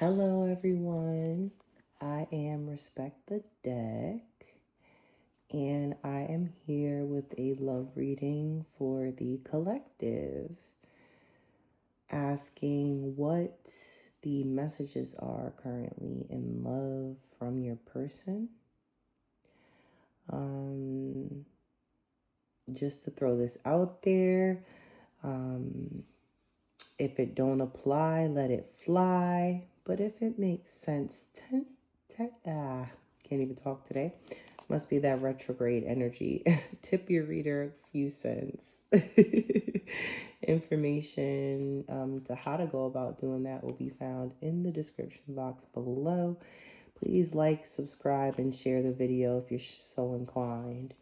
Hello, everyone. I am Respect the Deck, and I am here with a love reading for the collective, asking what the messages are currently in love from your person. Just to throw this out there, if it don't apply, let it fly. But if it makes sense, can't even talk today. Must be that retrograde energy. Tip your reader a few cents. Information to how to go about doing that will be found in the description box below. Please like, subscribe, and share the video if you're so inclined.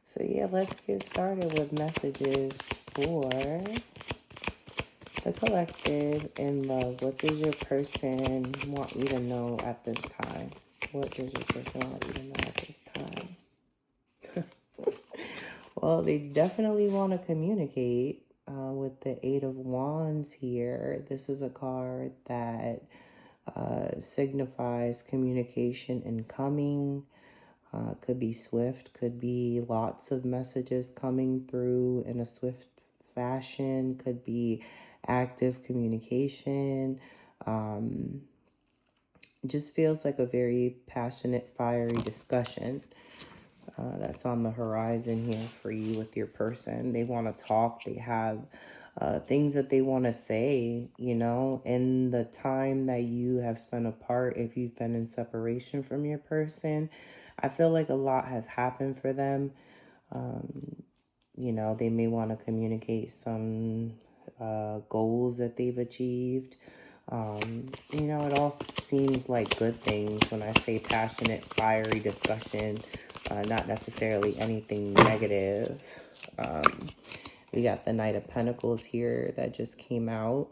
So yeah, let's get started with messages for the collective in love. What does your person want you to know at this time? What does your person want you to know at this time? Well, they definitely want to communicate with the Eight of Wands here. This is a card that signifies communication incoming. Could be swift, could be lots of messages coming through in a swift fashion, could be active communication. Just feels like a very passionate, fiery discussion that's on the horizon here for you with your person. They want to talk. They have things that they want to say, in the time that you have spent apart. If you've been in separation from your person, I feel like a lot has happened for them. They may want to communicate some goals that they've achieved. It all seems like good things when I say passionate, fiery discussion, not necessarily anything negative. We got the Knight of Pentacles here that just came out.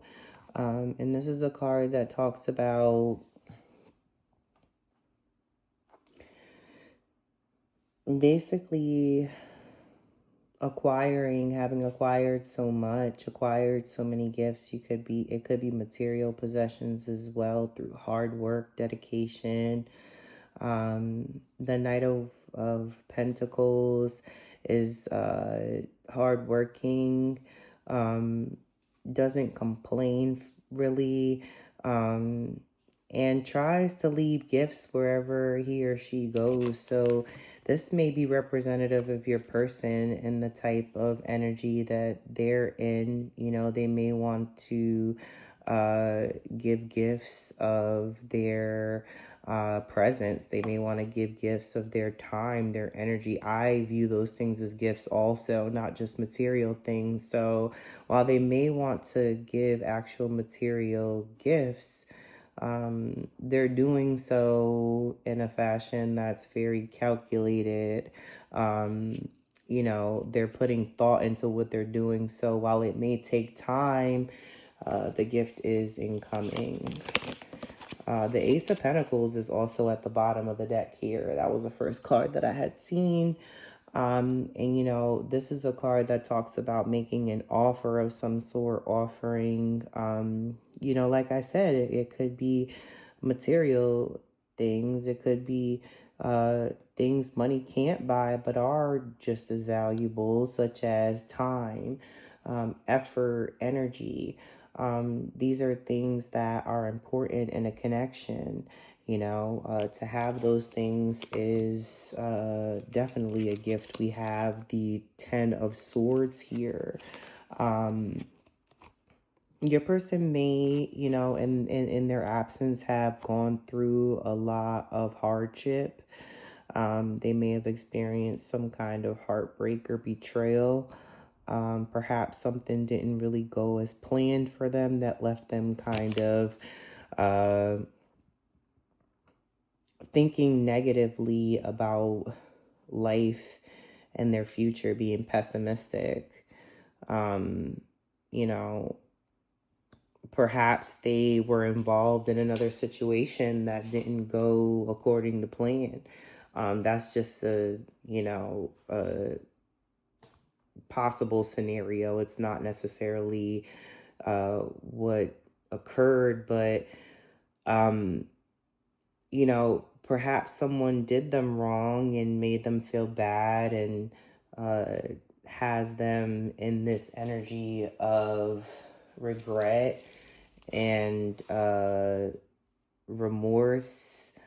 And this is a card that talks about basically having acquired so much, acquired so many gifts. It could be material possessions as well through hard work, dedication. The Knight of Pentacles is hardworking, doesn't complain really, and tries to leave gifts wherever he or she goes. So this may be representative of your person and the type of energy that they're in. They may want to give gifts of their presence. They may want to give gifts of their time, their energy. I view those things as gifts also, not just material things. So while they may want to give actual material gifts, they're doing so in a fashion that's very calculated. They're putting thought into what they're doing. So while it may take time, the gift is incoming. The Ace of Pentacles is also at the bottom of the deck here. That was the first card that I had seen. This is a card that talks about making an offer of some sort, offering, like I said, it could be material things. It could be things money can't buy, but are just as valuable, such as time, effort, energy. These are things that are important in a connection. To have those things is definitely a gift. We have the Ten of Swords here. Your person may, in their absence, have gone through a lot of hardship. They may have experienced some kind of heartbreak or betrayal. Perhaps something didn't really go as planned for them that left them kind of thinking negatively about life and their future, being pessimistic. Perhaps they were involved in another situation that didn't go according to plan. That's just a possible scenario. It's not necessarily what occurred, but Um, perhaps someone did them wrong and made them feel bad, and uh, has them in this energy of regret and remorse,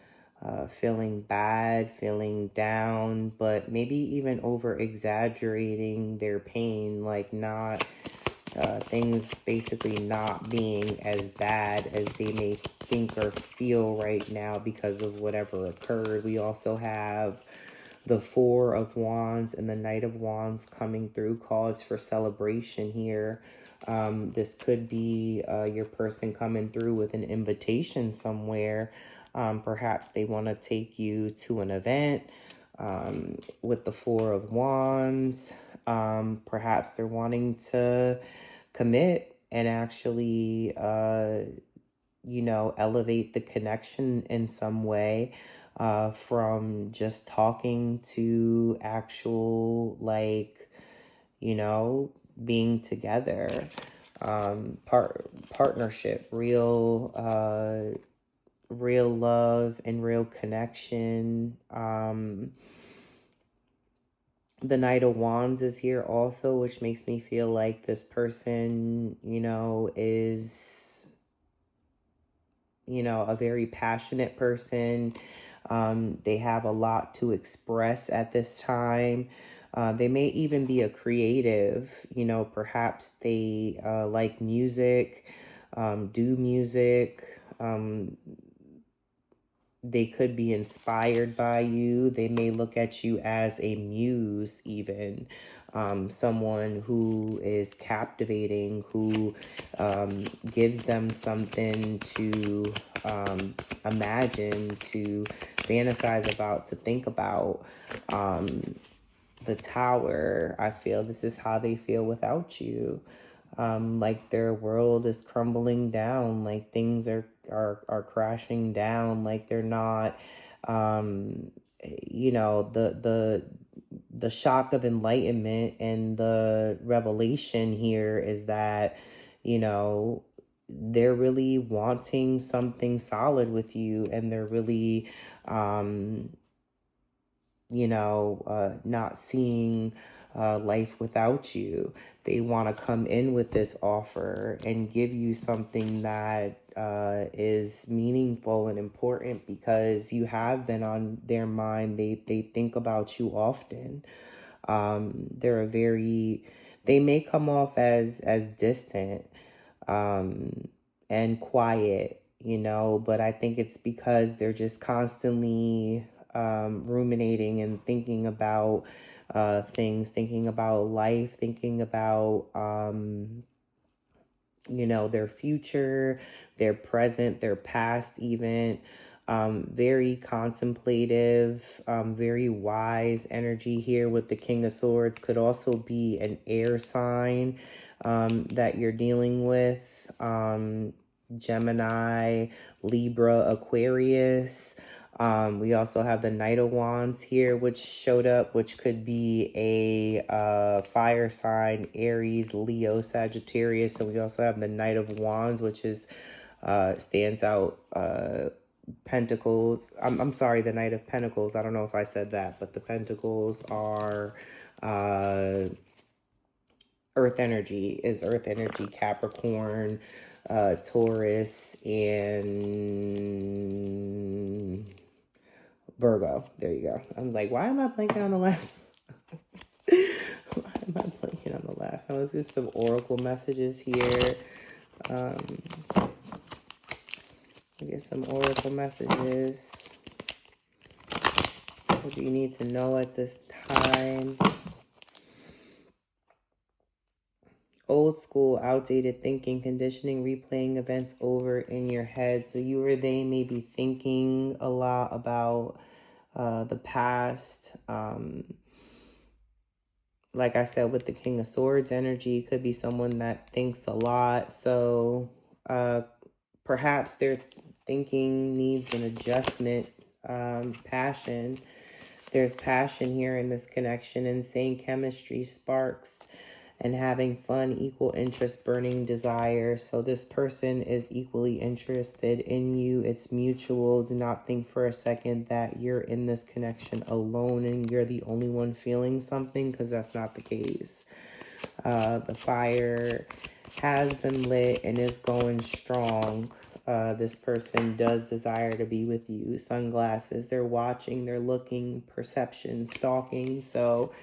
feeling bad, feeling down, but maybe even over exaggerating their pain, like not things basically not being as bad as they may think or feel right now because of whatever occurred. We also have the Four of Wands and the Knight of Wands coming through, cause for celebration here. This could be your person coming through with an invitation somewhere. Perhaps they want to take you to an event with the Four of Wands. Perhaps they're wanting to commit and actually, elevate the connection in some way, from just talking to actual, like, being together, partnership, real love and real connection. The Knight of Wands is here also, which makes me feel like this person, is, a very passionate person. They have a lot to express at this time. They may even be a creative, perhaps they like music, do music. They could be inspired by you. They may look at you as a muse, even someone who is captivating, who gives them something to imagine, to fantasize about, to think about. The Tower, I feel this is how they feel without you. Like their world is crumbling down, like things are crashing down, like they're not, the shock of enlightenment and the revelation here is that, they're really wanting something solid with you, and they're really, not seeing life without you. They want to come in with this offer and give you something that is meaningful and important because you have been on their mind. They think about you often. They may come off as distant and quiet, but I think it's because they're just constantly ruminating and thinking about things, thinking about life, thinking about, their future, their present, their past, even. Very contemplative, very wise energy here with the King of Swords. Could also be an air sign that you're dealing with. Gemini, Libra, Aquarius. We also have the Knight of Wands here, which showed up, which could be a fire sign, Aries, Leo, Sagittarius. And we also have the Knight of Wands, which is stands out, Pentacles. I'm sorry, the Knight of Pentacles. I don't know if I said that, but the Pentacles are Earth energy, Capricorn, Taurus, and Virgo. There you go. I'm like, why am I blanking on the last? Why am I blanking on the last? Let's get some oracle messages here. Get some oracle messages. What do you need to know at this time? Old school, outdated thinking, conditioning, replaying events over in your head. So you or they may be thinking a lot about the past. Like I said, with the King of Swords energy, could be someone that thinks a lot. So perhaps their thinking needs an adjustment. There's passion here in this connection, insane chemistry, sparks, and having fun, equal interest, burning desire. So this person is equally interested in you. It's mutual. Do not think for a second that you're in this connection alone and you're the only one feeling something, because that's not the case. The fire has been lit and is going strong. This person does desire to be with you. Sunglasses, they're watching, they're looking, perception, stalking. So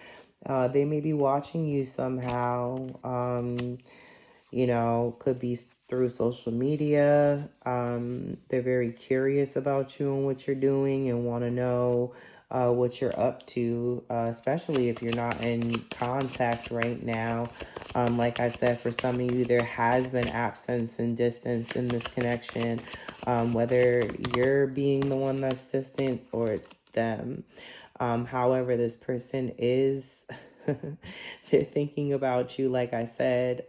they may be watching you somehow. Could be through social media. They're very curious about you and what you're doing and want to know what you're up to, especially if you're not in contact right now. Like I said, for some of you, there has been absence and distance in this connection, whether you're being the one that's distant or it's them. However, this person is, they're thinking about you, like I said,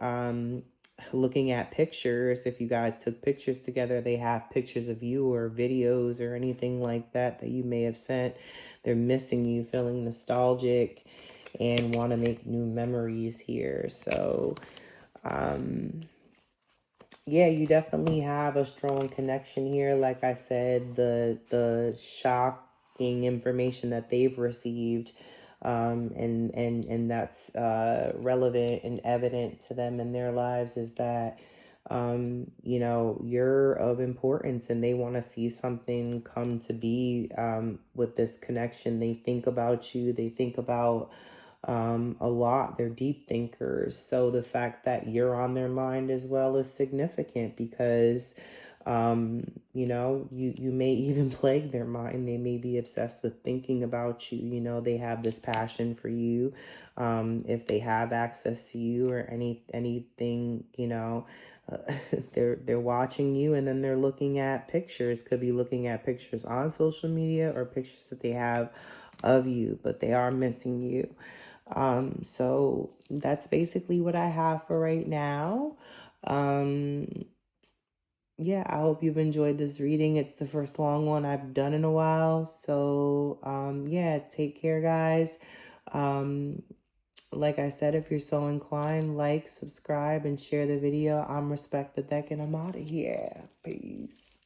looking at pictures. If you guys took pictures together, they have pictures of you or videos or anything like that that you may have sent. They're missing you, feeling nostalgic, and want to make new memories here. So, yeah, you definitely have a strong connection here. Like I said, the shocking information that they've received, and that's relevant and evident to them in their lives, is that you're of importance and they want to see something come to be with this connection. They think about you. They think about a lot. They're deep thinkers. So the fact that you're on their mind as well is significant, because you may even plague their mind. They may be obsessed with thinking about you. They have this passion for you. If they have access to you or anything, they're watching you, and then they're looking at pictures. Could be looking at pictures on social media or pictures that they have of you, but they are missing you. So that's basically what I have for right now. Um, yeah, I hope you've enjoyed this reading. It's the first long one I've done in a while. So, yeah, take care, guys. Um, like I said, if you're so inclined, like, subscribe, and share the video. I'm Respect the Deck, and I'm out of here. Peace.